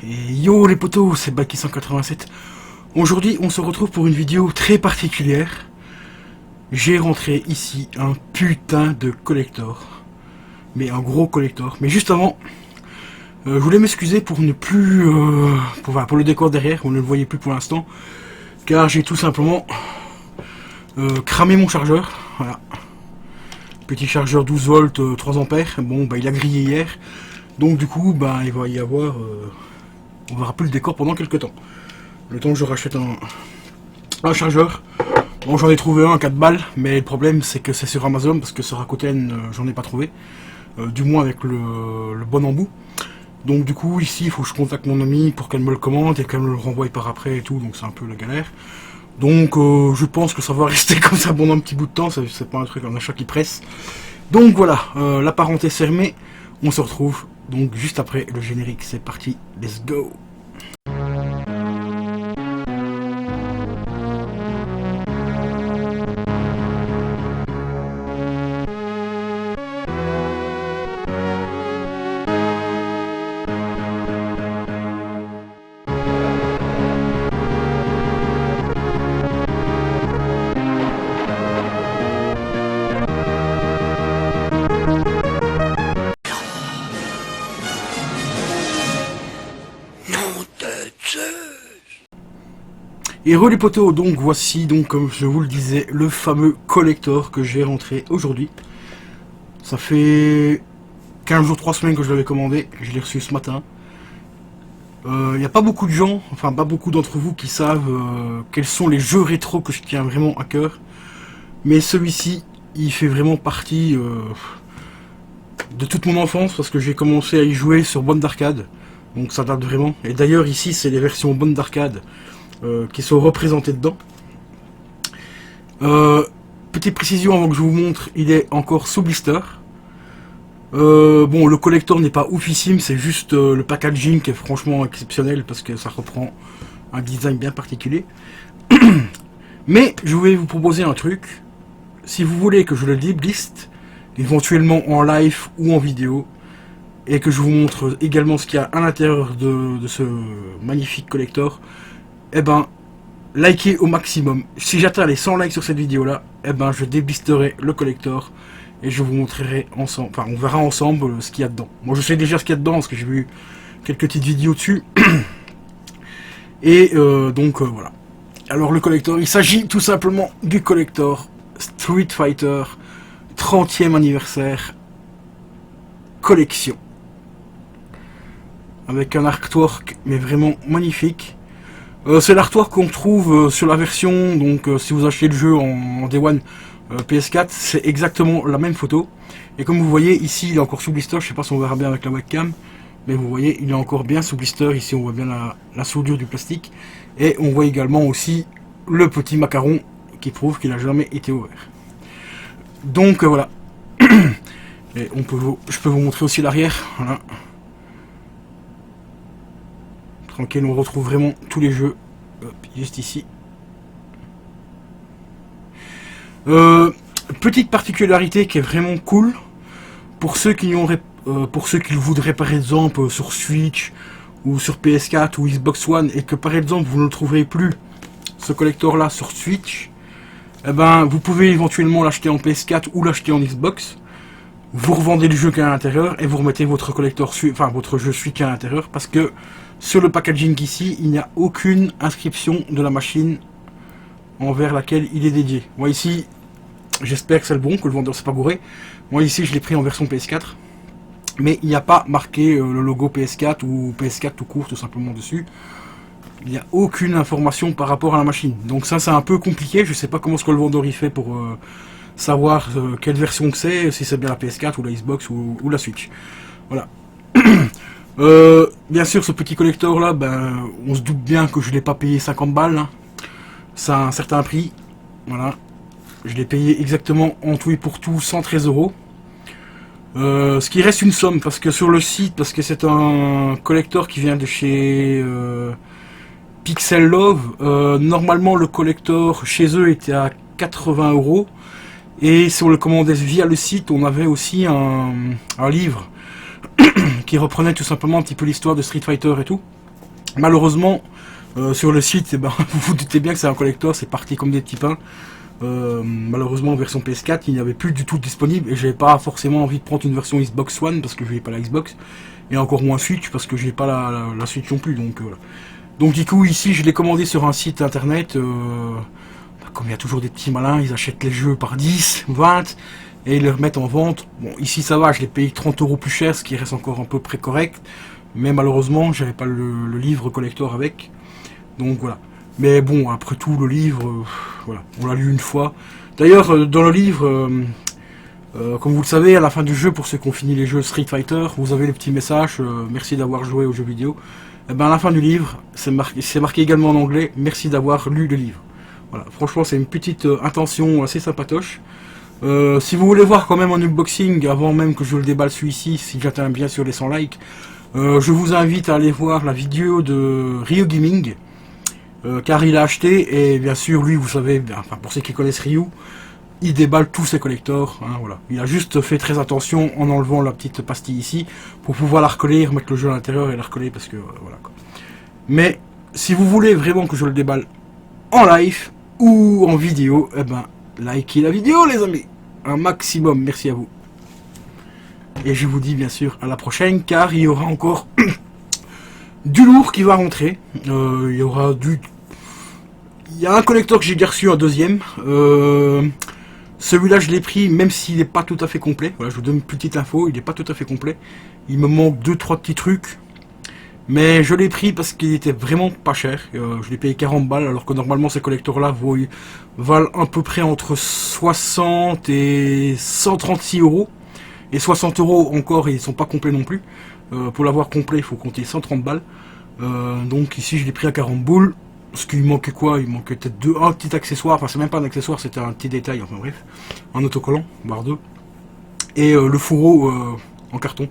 Et yo les potos, c'est Baki187. Aujourd'hui, on se retrouve pour une vidéo très particulière. J'ai rentré ici un putain de collector. Mais un gros collector. Mais juste avant, je voulais m'excuser pour ne plus... pour le décor derrière, on ne le voyait plus pour l'instant. Car j'ai tout simplement cramé mon chargeur. Voilà. Petit chargeur 12 volts, 3 ampères. Bon, bah il a grillé hier. Donc du coup, bah il va y avoir... on verra plus le décor pendant quelques temps. Le temps que je rachète un chargeur. Bon, j'en ai trouvé un à 4 balles, mais le problème c'est que c'est sur Amazon, parce que sur Rakuten j'en ai pas trouvé. Du moins avec le bon embout. Donc du coup ici il faut que je contacte mon amie pour qu'elle me le commande et qu'elle me le renvoie par après et tout, donc c'est un peu la galère. Donc je pense que ça va rester comme ça pendant un petit bout de temps, c'est pas un truc, un achat qui presse. Donc voilà, la parenthèse fermée, on se retrouve donc juste après le générique, c'est parti, let's go. Et re les potos, donc voici donc comme je vous le disais le fameux collector que j'ai rentré aujourd'hui. Ça fait 15 jours, 3 semaines que je l'avais commandé, je l'ai reçu ce matin. Il n'y a pas beaucoup de gens, enfin pas beaucoup d'entre vous qui savent quels sont les jeux rétro que je tiens vraiment à cœur. Mais celui-ci, il fait vraiment partie de toute mon enfance parce que j'ai commencé à y jouer sur bande d'arcade. Donc ça date vraiment. Et d'ailleurs ici c'est les versions bande d'arcade qui sont représentées dedans. Petite précision avant que je vous montre, il est encore sous blister. Bon, le collector n'est pas oufissime, c'est juste le packaging qui est franchement exceptionnel parce que ça reprend un design bien particulier. Mais je vais vous proposer un truc. Si vous voulez que je le débliste, éventuellement en live ou en vidéo, et que je vous montre également ce qu'il y a à l'intérieur de ce magnifique collector, eh ben, likez au maximum. Si j'atteins les 100 likes sur cette vidéo là, eh ben, je déblisterai le collector et je vous montrerai ensemble, enfin on verra ensemble ce qu'il y a dedans. Moi je sais déjà ce qu'il y a dedans parce que j'ai vu quelques petites vidéos dessus. Et donc voilà. Alors le collector, il s'agit tout simplement du collector Street Fighter 30e anniversaire collection. Avec un artwork mais vraiment magnifique. C'est l'artwork qu'on trouve sur la version, donc si vous achetez le jeu en Day One PS4, c'est exactement la même photo. Et comme vous voyez ici il est encore sous blister, je sais pas si on verra bien avec la webcam, mais vous voyez il est encore bien sous blister, ici on voit bien la soudure du plastique. Et on voit également aussi le petit macaron qui prouve qu'il n'a jamais été ouvert. Donc voilà. Et je peux vous montrer aussi l'arrière, voilà. Tranquille, on retrouve vraiment tous les jeux. Hop, juste ici. Petite particularité qui est vraiment cool pour ceux qui le voudraient par exemple sur Switch ou sur PS4 ou Xbox One et que par exemple vous ne le trouverez plus ce collector là sur Switch, eh ben vous pouvez éventuellement l'acheter en PS4 ou l'acheter en Xbox. Vous revendez le jeu qui est à l'intérieur et vous remettez votre collector, enfin votre jeu Switch à l'intérieur parce que sur le packaging ici, il n'y a aucune inscription de la machine envers laquelle il est dédié. Moi ici, j'espère que c'est le bon, que le vendeur s'est pas gouré. Moi ici, je l'ai pris en version PS4. Mais il n'y a pas marqué le logo PS4 ou PS4 tout court tout simplement dessus. Il n'y a aucune information par rapport à la machine. Donc ça, c'est un peu compliqué. Je sais pas comment ce que le vendeur y fait pour savoir quelle version que c'est, si c'est bien la PS4 ou la Xbox ou la Switch. Voilà. Bien sûr, ce petit collector là, ben, on se doute bien que je l'ai pas payé 50 balles. Hein. Ça a un certain prix. Voilà. Je l'ai payé exactement en tout et pour tout 113 €. Ce qui reste une somme parce que sur le site, parce que c'est un collector qui vient de chez Pixel Love. Normalement, le collector chez eux était à 80 €. Et si on le commandait via le site, on avait aussi un livre qui reprenait tout simplement un petit peu l'histoire de Street Fighter et tout. Malheureusement, sur le site, eh ben, vous vous doutez bien que c'est un collector, c'est parti comme des petits pains. Malheureusement, en version PS4, il n'y avait plus du tout disponible et j'avais pas forcément envie de prendre une version Xbox One parce que je n'ai pas la Xbox et encore moins Switch parce que je n'ai pas la Switch non plus. Donc voilà. Donc du coup, ici, je l'ai commandé sur un site internet. Comme il y a toujours des petits malins, ils achètent les jeux par 10, 20 et ils les remettent en vente. Bon, ici ça va, je l'ai payé 30 € plus cher, ce qui reste encore un peu près correct. Mais malheureusement, j'avais pas le livre collector avec. Donc voilà. Mais bon, après tout, le livre, voilà, on l'a lu une fois. D'ailleurs, dans le livre, comme vous le savez, à la fin du jeu, pour ceux qui ont fini les jeux Street Fighter, vous avez le petit message, merci d'avoir joué aux jeux vidéo. Et ben à la fin du livre, c'est marqué également en anglais, merci d'avoir lu le livre. Voilà, franchement, c'est une petite intention assez sympatoche. Si vous voulez voir quand même un unboxing, avant même que je le déballe celui-ci, si j'atteins bien sûr les 100 likes, je vous invite à aller voir la vidéo de Ryu Gaming, car il a acheté, et bien sûr, lui, vous savez, enfin, pour ceux qui connaissent Ryu, il déballe tous ses collectors, hein, voilà. Il a juste fait très attention en enlevant la petite pastille ici, pour pouvoir la recoller, remettre le jeu à l'intérieur et la recoller, parce que, voilà, quoi. Mais, si vous voulez vraiment que je le déballe en live, ou en vidéo, eh ben, likez la vidéo, les amis, un maximum, merci à vous. Et je vous dis bien sûr à la prochaine, car il y aura encore du lourd qui va rentrer. Il y aura du... Il y a un collector que j'ai déjà reçu, un deuxième. Celui-là, je l'ai pris, même s'il n'est pas tout à fait complet. Voilà, je vous donne une petite info, il n'est pas tout à fait complet. Il me manque 2-3 petits trucs. Mais je l'ai pris parce qu'il était vraiment pas cher. Je l'ai payé 40 balles, alors que normalement ces collecteurs-là valent à peu près entre 60 et 136 €. Et 60 € encore, ils sont pas complets non plus. Pour l'avoir complet, il faut compter 130 balles. Donc ici, je l'ai pris à 40 boules. Parce qu'il manquait quoi? Il manquait peut-être un petit accessoire. Enfin, c'est même pas un accessoire, c'était un petit détail. Enfin bref, un autocollant, voire deux. Et le fourreau en carton.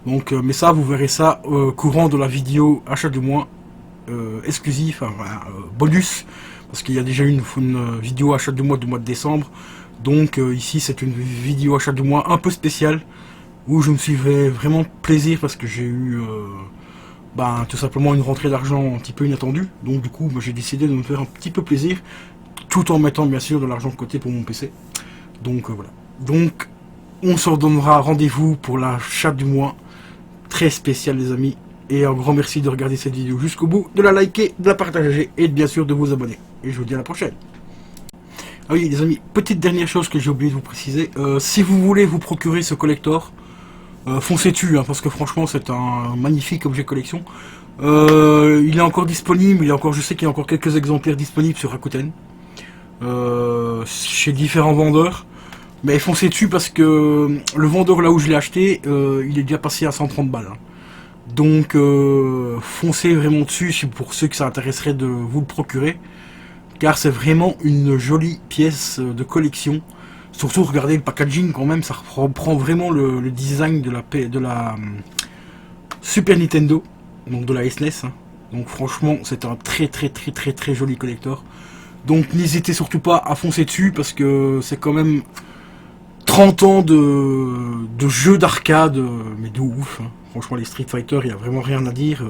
Donc, mais ça, vous verrez ça courant de la vidéo achat du mois exclusif, enfin, bonus, parce qu'il y a déjà une vidéo achat du mois de décembre. Donc ici, c'est une vidéo achat du mois un peu spéciale où je me suis fait vraiment plaisir parce que j'ai eu tout simplement une rentrée d'argent un petit peu inattendue. Donc du coup, j'ai décidé de me faire un petit peu plaisir, tout en mettant bien sûr de l'argent de côté pour mon PC. Donc voilà. Donc on se redonnera rendez-vous pour l'achat du mois. Très spécial les amis, et un grand merci de regarder cette vidéo jusqu'au bout, de la liker, de la partager et bien sûr de vous abonner. Et je vous dis à la prochaine. Ah oui les amis, petite dernière chose que j'ai oublié de vous préciser, si vous voulez vous procurer ce collector, foncez dessus, hein, parce que franchement c'est un magnifique objet collection. Il est encore disponible, je sais qu'il y a encore quelques exemplaires disponibles sur Rakuten, chez différents vendeurs. Mais foncez dessus parce que le vendeur là où je l'ai acheté, il est déjà passé à 130 balles. Hein. Donc foncez vraiment dessus pour ceux que ça intéresserait de vous le procurer. Car c'est vraiment une jolie pièce de collection. Surtout regardez le packaging quand même, ça reprend vraiment le design de la Super Nintendo. Donc de la SNES. Hein. Donc franchement c'est un très joli collector. Donc n'hésitez surtout pas à foncer dessus parce que c'est quand même 30 ans de jeux d'arcade, mais de ouf. Hein. Franchement, les Street Fighter, il n'y a vraiment rien à dire.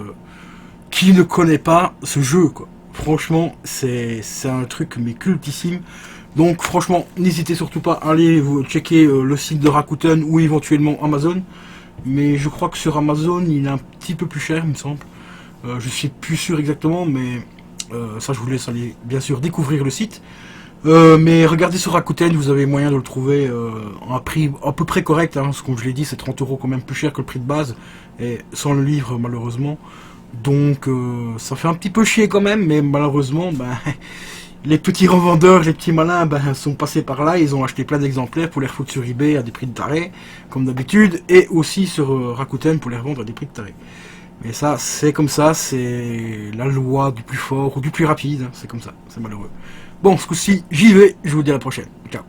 Qui ne connaît pas ce jeu, quoi. Franchement, c'est un truc, mais cultissime. Donc, franchement, n'hésitez surtout pas à aller vous checker le site de Rakuten ou éventuellement Amazon. Mais je crois que sur Amazon, il est un petit peu plus cher, il me semble. Je suis plus sûr exactement, mais ça, je vous laisse aller, bien sûr, découvrir le site. Mais regardez sur Rakuten, vous avez moyen de le trouver à un prix à peu près correct, hein, parce que comme je l'ai dit, c'est 30 € quand même plus cher que le prix de base, et sans le livre malheureusement. Donc ça fait un petit peu chier quand même, mais malheureusement, les petits revendeurs, les petits malins, sont passés par là, ils ont acheté plein d'exemplaires pour les refoutre sur eBay à des prix de taré, comme d'habitude, et aussi sur Rakuten pour les revendre à des prix de taré. Mais ça, c'est comme ça, c'est la loi du plus fort ou du plus rapide, hein, c'est comme ça, c'est malheureux. Bon, ce coup-ci, j'y vais, je vous dis à la prochaine. Ciao.